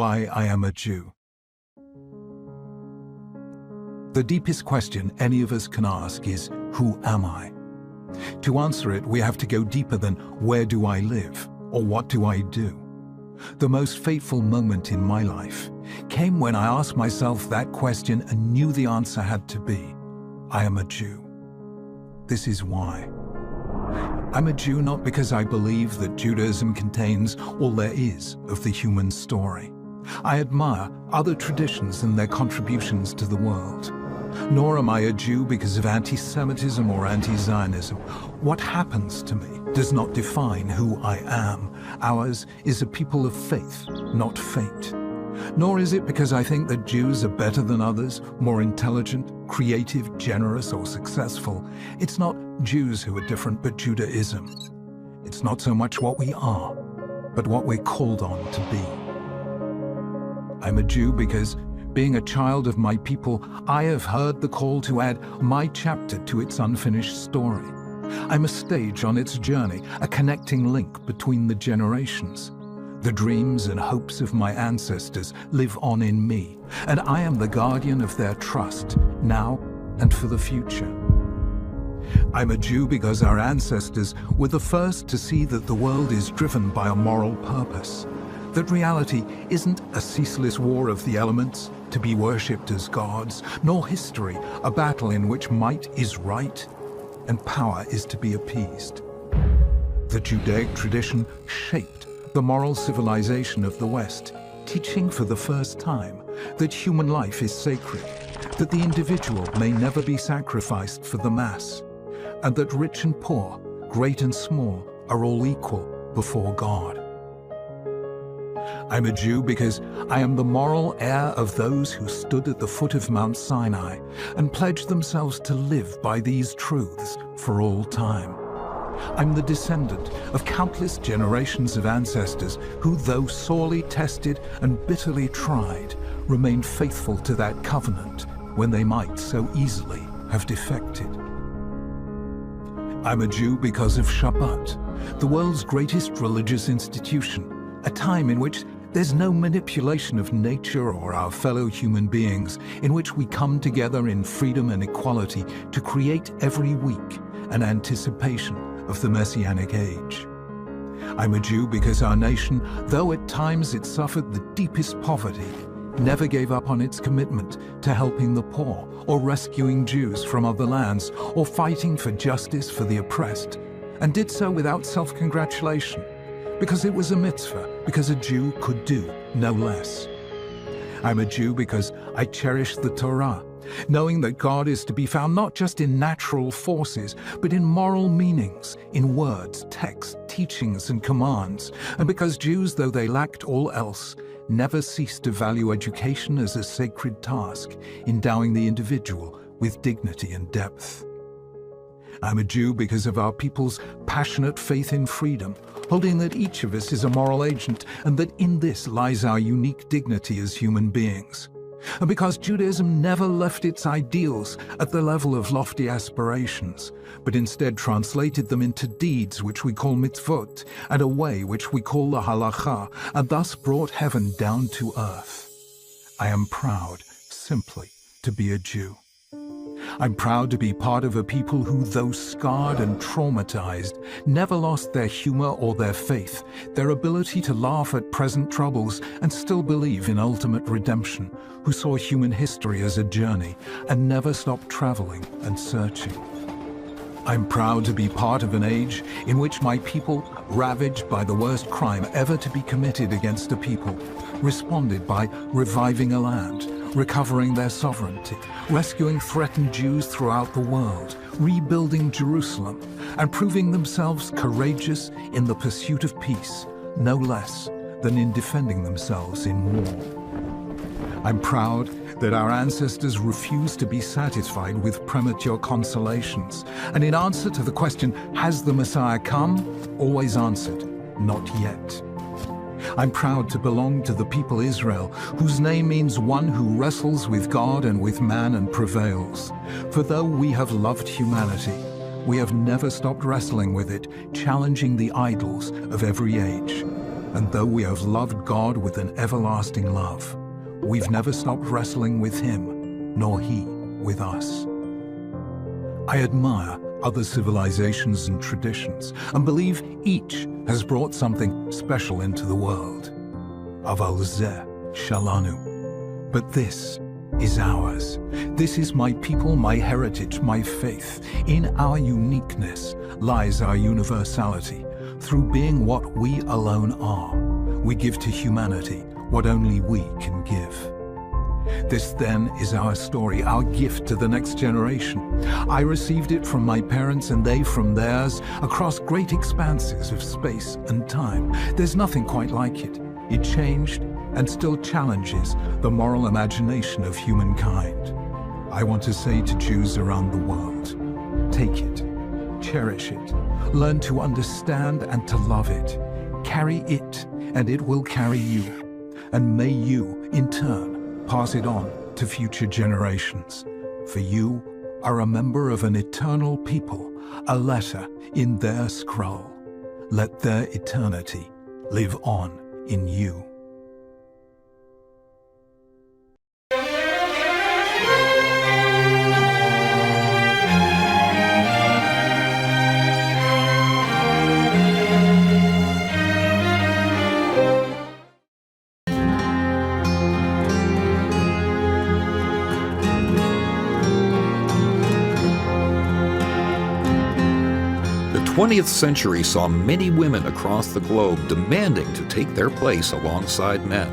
why I am a Jew. The deepest question any of us can ask is, who am I? To answer it, we have to go deeper than where do I live or what do I do. The most fateful moment in my life came when I asked myself that question and knew the answer had to be, I am a Jew. This is why. I'm a Jew not because I believe that Judaism contains all there is of the human story. I admire other traditions and their contributions to the world. Nor am I a Jew because of anti-Semitism or anti-Zionism. What happens to me does not define who I am. Ours is a people of faith, not fate. Nor is it because I think that Jews are better than others, more intelligent, creative, generous, or successful. It's not Jews who are different, but Judaism. It's not so much what we are, but what we're called on to be. I'm a Jew because, being a child of my people, I have heard the call to add my chapter to its unfinished story. I'm a stage on its journey, a connecting link between the generations. The dreams and hopes of my ancestors live on in me, and I am the guardian of their trust, now and for the future. I'm a Jew because our ancestors were the first to see that the world is driven by a moral purpose, that reality isn't a ceaseless war of the elements to be worshipped as gods, nor history a battle in which might is right and power is to be appeased. The Judaic tradition shaped the moral civilization of the West, teaching for the first time that human life is sacred, that the individual may never be sacrificed for the mass, and that rich and poor, great and small, are all equal before God. I'm a Jew because I am the moral heir of those who stood at the foot of Mount Sinai and pledged themselves to live by these truths for all time. I'm the descendant of countless generations of ancestors who, though sorely tested and bitterly tried, remained faithful to that covenant when they might so easily have defected. I'm a Jew because of Shabbat, the world's greatest religious institution, a time in which there's no manipulation of nature or our fellow human beings, in which we come together in freedom and equality to create every week an anticipation of the Messianic age. I'm a Jew because our nation, though at times it suffered the deepest poverty, never gave up on its commitment to helping the poor or rescuing Jews from other lands or fighting for justice for the oppressed, and did so without self-congratulation, because it was a mitzvah, because a Jew could do no less. I'm a Jew because I cherish the Torah, knowing that God is to be found not just in natural forces, but in moral meanings, in words, texts, teachings, and commands, and because Jews, though they lacked all else, never ceased to value education as a sacred task, endowing the individual with dignity and depth. I'm a Jew because of our people's passionate faith in freedom, holding that each of us is a moral agent and that in this lies our unique dignity as human beings. And because Judaism never left its ideals at the level of lofty aspirations, but instead translated them into deeds which we call mitzvot, and a way which we call the halakha, and thus brought heaven down to earth. I am proud, simply, to be a Jew. I'm proud to be part of a people who, though scarred and traumatized, never lost their humor or their faith, their ability to laugh at present troubles and still believe in ultimate redemption, who saw human history as a journey and never stopped traveling and searching. I'm proud to be part of an age in which my people, ravaged by the worst crime ever to be committed against a people, responded by reviving a land, recovering their sovereignty, rescuing threatened Jews throughout the world, rebuilding Jerusalem, and proving themselves courageous in the pursuit of peace, no less than in defending themselves in war. I'm proud that our ancestors refused to be satisfied with premature consolations, and in answer to the question, has the Messiah come, always answered, not yet. I'm proud to belong to the people Israel, whose name means one who wrestles with God and with man and prevails. For though we have loved humanity, we have never stopped wrestling with it, challenging the idols of every age. And though we have loved God with an everlasting love, we've never stopped wrestling with Him, nor He with us. I admire other civilizations and traditions and believe each has brought something special into the world. Aval zeh shalanu. But this is ours. This is my people, my heritage, my faith. In our uniqueness lies our universality. Through being what we alone are, we give to humanity what only we can give. This then is our story, our gift to the next generation. I received it from my parents and they from theirs, across great expanses of space and time. There's nothing quite like it. It changed and still challenges the moral imagination of humankind. I want to say to Jews around the world, take it, cherish it, learn to understand and to love it. Carry it, and it will carry you. And may you, in turn, pass it on to future generations. For you are a member of an eternal people, a letter in their scroll. Let their eternity live on in you. The 20th century saw many women across the globe demanding to take their place alongside men.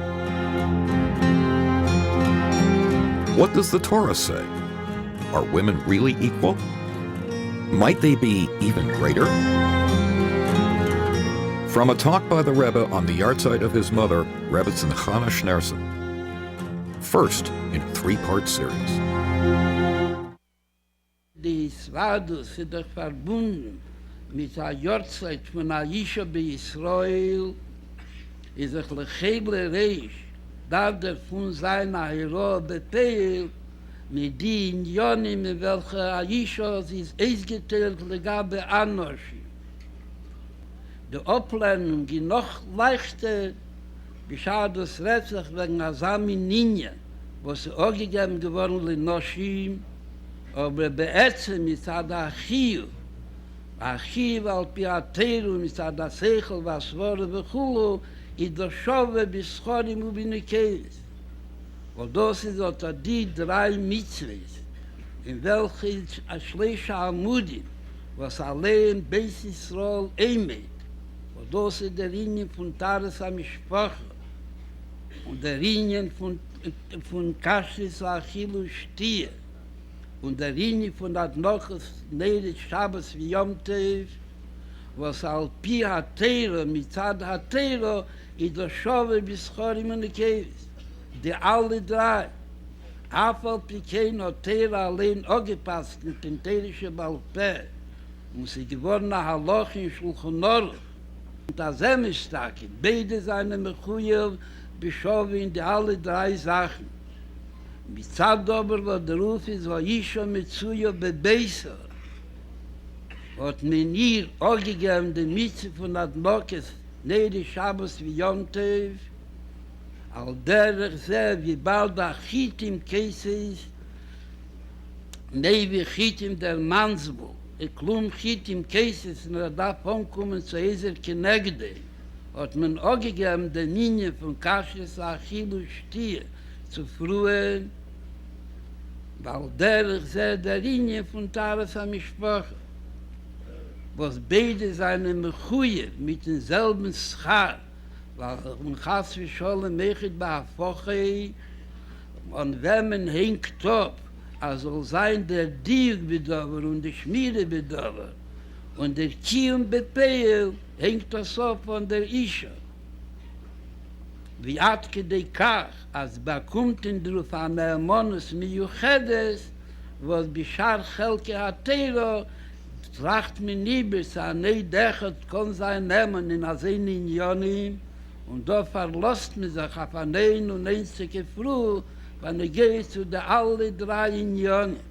What does the Torah say? Are women really equal? Might they be even greater? From a talk by the Rebbe on the yahrzeit of his mother, Rebbetzin Chana Schneerson. First in a three-part series. Die Swadus sind doch verbunden mit der Jahrzeit von Aisha bei Israel, ist doch lecheble Reich, darf der von seiner Hero bepeil, mit die Unionen, mit welcher Aisha ist ausgeteilt, legabe Anarchie. Die Ablehnung, die noch leichter, geschah das letztlich wegen Asami Ninja, was sie auch gegeben geworden in Noshim, aber beätzen mit der Achiv al pi Ateiru mit der Seichel, was wurde bechulu, in der Schove bis Chorim und Binikeis. Und das ist unter die drei Mitzvahs, in welchen Ashleisha Amudim, was allein Beis Yisrael eimet. Und das ist der Linie von Tares HaMishpacha und der Linie von Kashrus Achilu Shtier. Und der Linie von Adnoches Neidet Shabbos wie Yom Tov, was al pi Hatero, mitzad Hatero, in der Shove bis Chorim und Kevis. Die alle drei, Afal Pikein Hatero allein auch gepasst in Penterische Balpeh, und sie geworden Haloch in Shulchan Aruch. Und das Emestag, beide seine Mechuyev, Bishove in die alle drei Sachen. Mitzad aber, wo der Ruf ist, wo Isha Metsuya bebeisa, hat man ihr auch gegeben, die Mitzvah von Adnokes, Neidet Shabbos wie Yom Tov, al derech sehr, wie bald der Chitim Käse ist, wie Chitim der Mansbul, klum Chitim Käse ist, und darf ankommen zu Ezer Kenegde, hat man auch gegeben, die Linie von Kashrus Achilu Shtier, zu frühen, weil der Linie von Tares HaMishpacha, was beide seine Mechuye mit demselben Schar, weil man Chas v'Sholem mechet ba'afochei, und wenn man hängt ab, soll sein der Dieg-Bedover und der Schmiede-Bedover, und der Kiyum-Bepeil hängt das ab von der Isha. Wie Atke de Kach, als bekommt in Druf an Ermonus Miyuchedes, was Bishar Chelke Hatero, tracht mir nie bis an Neidechet kon sein Nehmen in Asen in Yonim, und da verlost mir sich auf an ein und einzige Früh, wenn geht zu der alle drei in Yonim.